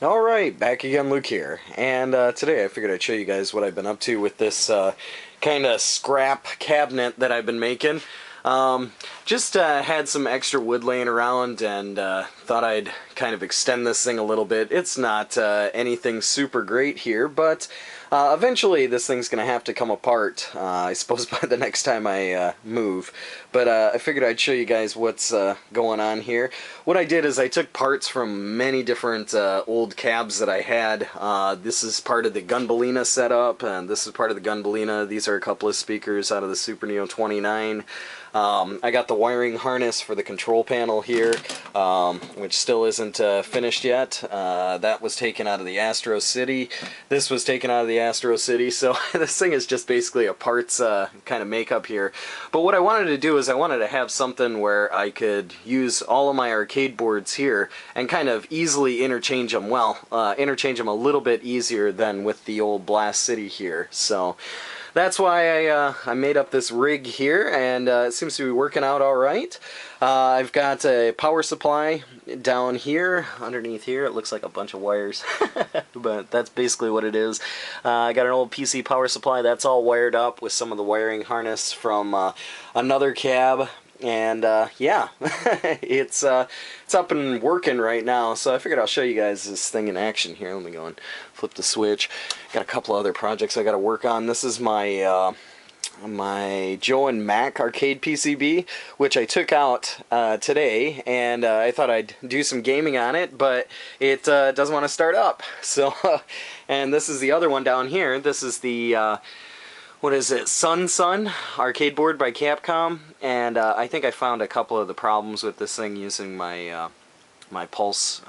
Alright, back again, Luke here. And today I figured I'd show you guys what I've been up to with this kind of scrap cabinet that I've been making. Just had some extra wood laying around and thought I'd kind of extend this thing a little bit. It's not anything super great here, but eventually this thing's going to have to come apart, I suppose by the next time I move. But I figured I'd show you guys what's going on here. What I did is I took parts from many different old cabs that I had. This is part of the Gunbalina setup, and this is part of the Gunbalina. These are a couple of speakers out of the Super Neo 29. I got the wiring harness for the control panel here, which still isn't finished yet. That was taken out of the Astro City. This was taken out of the Astro City, so this thing is just basically a parts kind of makeup here. But what I wanted to do is I wanted to have something where I could use all of my arcade boards here and kind of easily interchange them. Well, interchange them a little bit easier than with the old Blast City here. So that's why I made up this rig here, and it seems to be working out alright. I've got a power supply down here. Underneath here it looks like a bunch of wires, but that's basically what it is. I got an old PC power supply that's all wired up with some of the wiring harness from another cab. And yeah, it's up and working right now, so I figured I'll show you guys this thing in action here. Let me go and flip the switch. Got a couple other projects I got to work on. This is my my Joe and Mac arcade PCB, which I took out today, and I thought I'd do some gaming on it, but it doesn't want to start up. So, and this is the other one down here. This is the what is it, Sun arcade board by Capcom, and I think I found a couple of the problems with this thing using my my Pulse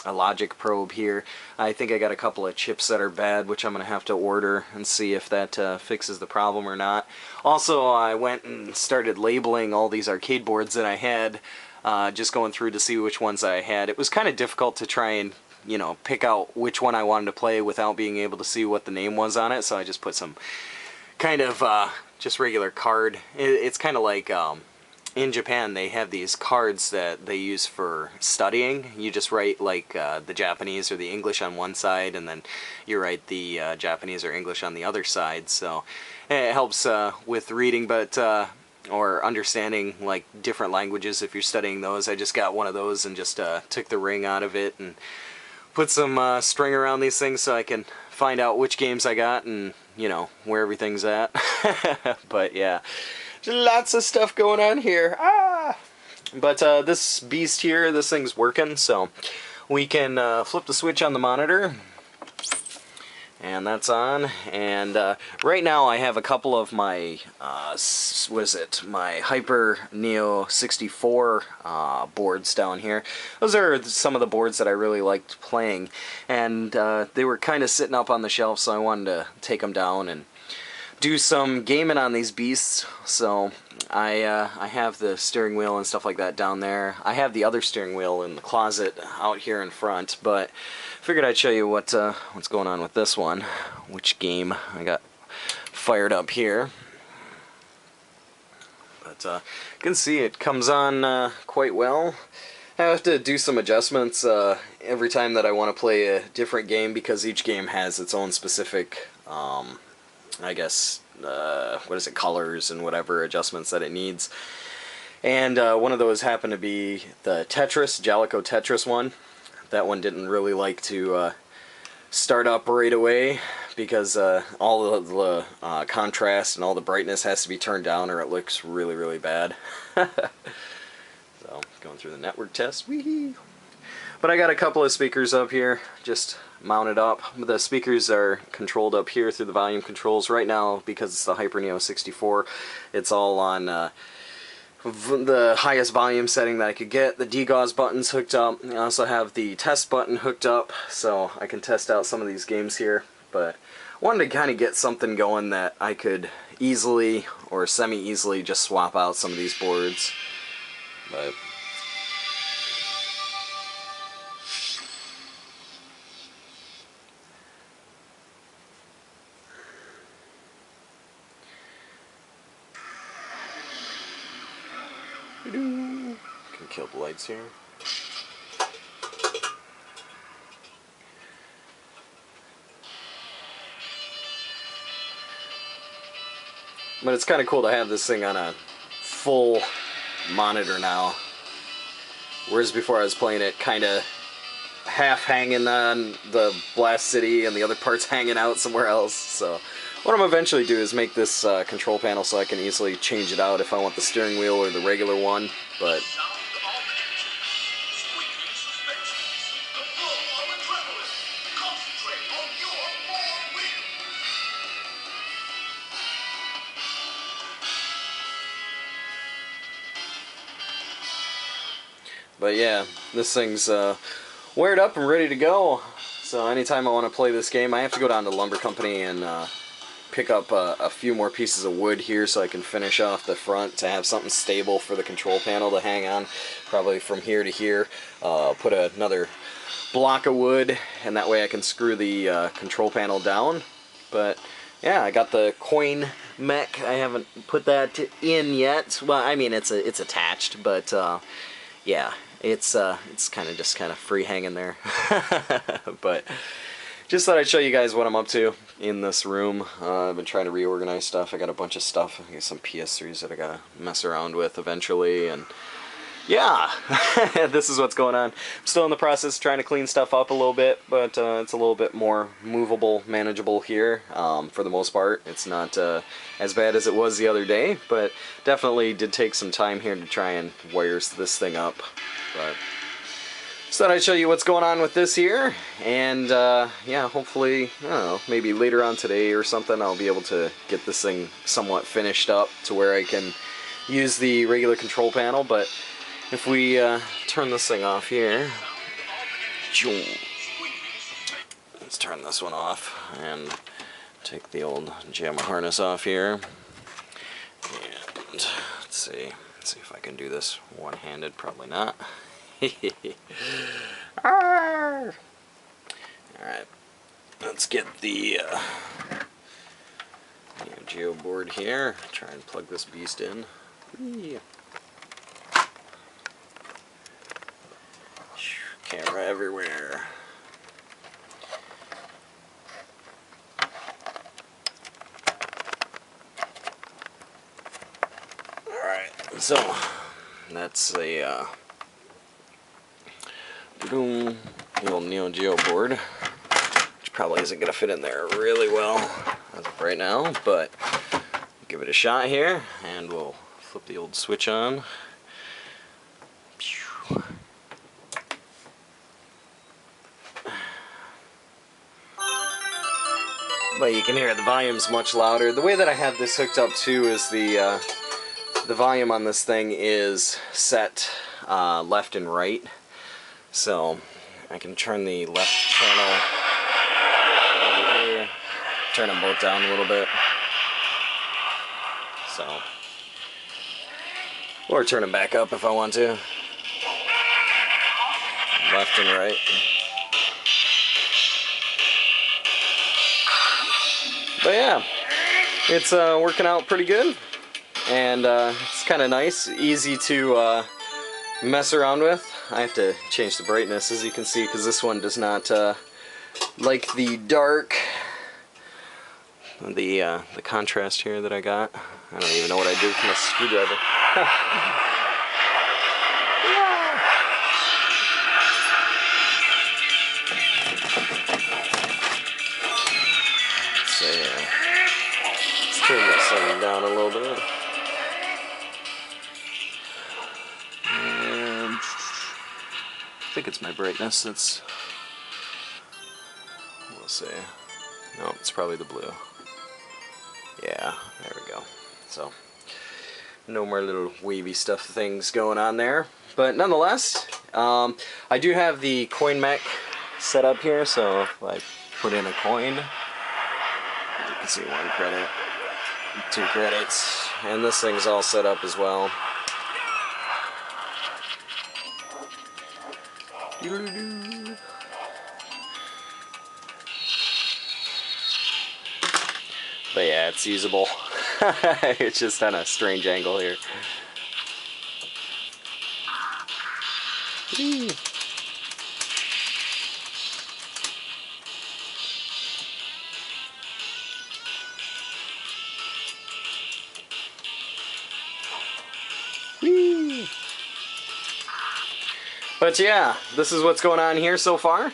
a logic probe here. I think I got a couple of chips that are bad, which I'm going to have to order and see if that fixes the problem or not. Also, I went and started labeling all these arcade boards that I had, just going through to see which ones I had. It was kind of difficult to try and, you know, pick out which one I wanted to play without being able to see what the name was on it, so I just put some kind of just regular card. It's kind of like in Japan they have these cards that they use for studying. You just write like the Japanese or the English on one side, and then you write the Japanese or English on the other side, so it helps with reading, but or understanding like different languages if you're studying those. I just got one of those and just took the ring out of it and put some string around these things so I can find out which games I got and, you know, where everything's at. But yeah, lots of stuff going on here. But this beast here, this thing's working, so we can flip the switch on the monitor, and that's on. And right now I have a couple of my what is it, my Hyper Neo 64 boards down here. Those are some of the boards that I really liked playing, and they were kind of sitting up on the shelf, so I wanted to take them down and do some gaming on these beasts. So I have the steering wheel and stuff like that down there. I have the other steering wheel in the closet out here in front, but figured I'd show you what's going on with this one, which game I got fired up here. But you can see it comes on quite well. I have to do some adjustments every time that I want to play a different game, because each game has its own specific I guess, what is it, colors and whatever adjustments that it needs. And one of those happened to be the Tetris, Jalico Tetris one. That one didn't really like to start up right away, because all of the contrast and all the brightness has to be turned down or it looks really, really bad. So, going through the network test. Wee-hee. But I got a couple of speakers up here, just mounted up. The speakers are controlled up here through the volume controls. Right now, because it's the Hyper Neo 64, it's all on the highest volume setting that I could get. The DGAUS button's hooked up. I also have the test button hooked up, so I can test out some of these games here. But I wanted to kind of get something going that I could easily, or semi-easily, just swap out some of these boards. But can kill the lights here. But it's kind of cool to have this thing on a full monitor now. Whereas before I was playing it kind of half hanging on the Blast City and the other parts hanging out somewhere else. So what I'm eventually do is make this control panel so I can easily change it out if I want the steering wheel or the regular one. But yeah, this thing's wired up and ready to go. So anytime I want to play this game, I have to go down to the lumber company and pick up a few more pieces of wood here so I can finish off the front to have something stable for the control panel to hang on, probably from here to here. Put another block of wood, and that way I can screw the control panel down. But yeah, I got the coin mech. I haven't put that in yet. Well, I mean it's attached, but yeah, it's kind of free hanging there. But just thought I'd show you guys what I'm up to in this room. I've been trying to reorganize stuff. I got a bunch of stuff. I got some PS3s that I gotta mess around with eventually, and yeah, this is what's going on. I'm still in the process of trying to clean stuff up a little bit, but it's a little bit more movable, manageable here for the most part. It's not as bad as it was the other day, but definitely did take some time here to try and wire this thing up. But just thought I'd show you what's going on with this here, and yeah, hopefully, I don't know, maybe later on today or something I'll be able to get this thing somewhat finished up to where I can use the regular control panel. But if we turn this thing off here, let's turn this one off and take the old JAMA harness off here, and let's see if I can do this one-handed. Probably not. Alright, let's get the Geo board here, try and plug this beast in. Camera everywhere. Alright, so that's the old Neo Geo board, which probably isn't going to fit in there really well as of right now, but give it a shot here, and we'll flip the old switch on. But you can hear the volume's much louder. The way that I have this hooked up too is the volume on this thing is set left and right, so I can turn the left channel over here, turn them both down a little bit, so, or turn them back up if I want to, left and right. But yeah, it's working out pretty good, and it's kind of nice, easy to mess around with. I have to change the brightness, as you can see, because this one does not like the dark, the contrast here that I got. I don't even know what I did with my screwdriver. So yeah, let's turn this thing down a little bit. And I think it's my brightness that's, we'll see. No, it's probably the blue. Yeah, there we go. So, no more little wavy stuff things going on there. But nonetheless, I do have the coin mech set up here, so if I put in a coin, you can see 1 credit, 2 credits, and this thing's all set up as well. But yeah, it's usable. It's just on a strange angle here. But yeah, this is what's going on here so far.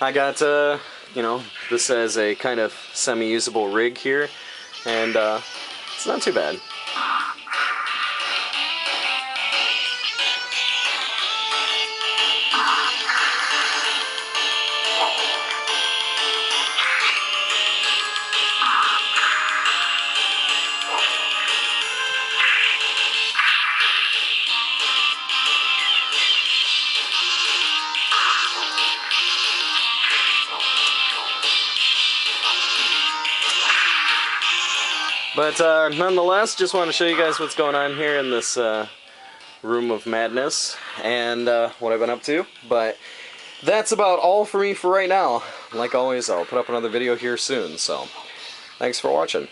I got, you know, this as a kind of semi-usable rig here, and it's not too bad. But nonetheless, just want to show you guys what's going on here in this room of madness and what I've been up to. But that's about all for me for right now. Like always, I'll put up another video here soon. So, thanks for watching.